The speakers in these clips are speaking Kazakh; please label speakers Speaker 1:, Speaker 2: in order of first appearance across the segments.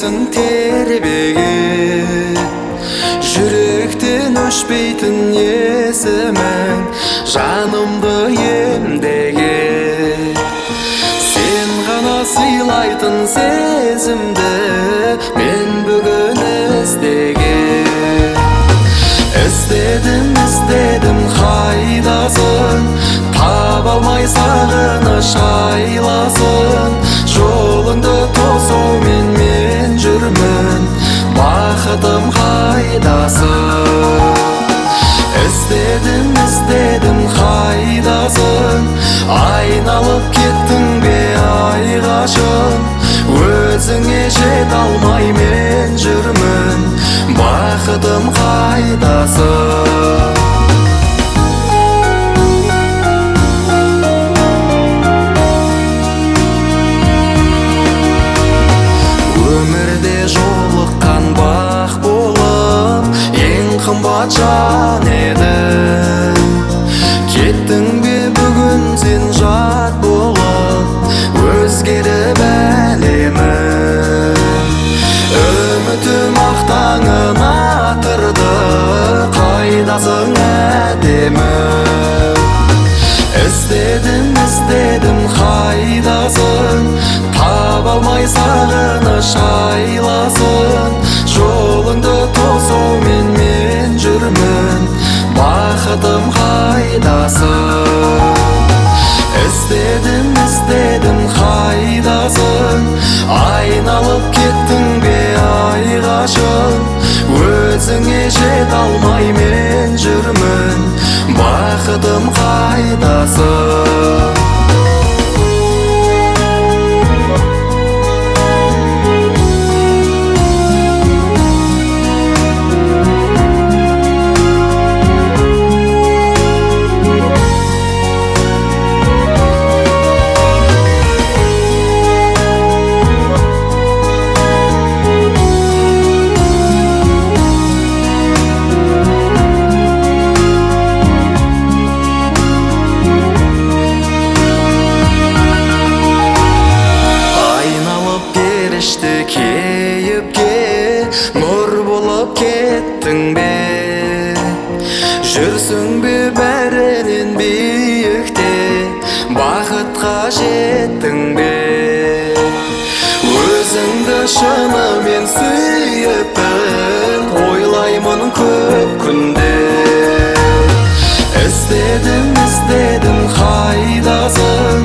Speaker 1: Өзің тербеген жүректен өшпейтін есімің жанымды емдеген. Сен ғана сыйлайтын сезімді мен бүгін іздеген. Іздедім қайдасың, таба алмай сағыныш айласын. Жолыңды тосумен мен жүрмін, бақытым қайдасың? Іздедім қайдасың, айналып кеттің бе айғашым? Өзіңе жете алмай мен жүрмін, бақытым қайдасың? Өмірде жолыққан бақ болып, ең қымбат жан едің. Кеттің бе бүгін сен жат болып, өзгеріп әлемім. Үмітім ақ таңын атырды, қайдасың әдемім? Іздедім қайдасың, таба алмай сағыныш айласын. Жолыңды тосумен мен жүрмін, бақытым қайдасың? Іздедім қайдасың, айналып кеттің бе айғашым? Өзіңе жете алмай мен жүрмін, бақытым қайдасың? Кейіпке нұр болып кеттің бе? Жүрсің бе бәрінен биікте, бақытқа жеттің бе? Өзіңді шынымен сүйіппін, ойлаймын көп күнде. Іздедім қайдасың,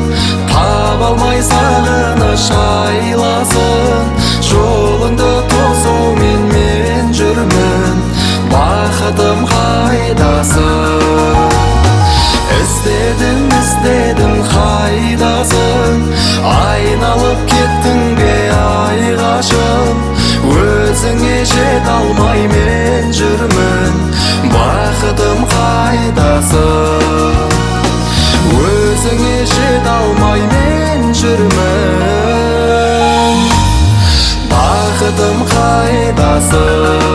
Speaker 1: таба алмай сағыныш айласын. Жолыңды тосумен мен жүрмін, бақытым қайдасың? Іздедім қайдасың, айналып кеттің бе айғашым? Өзіңе жете алмай мен жүрмін, бақытым қайдасың? Өзіңе жете алмай мен жүрмін, бақытым қайдасың?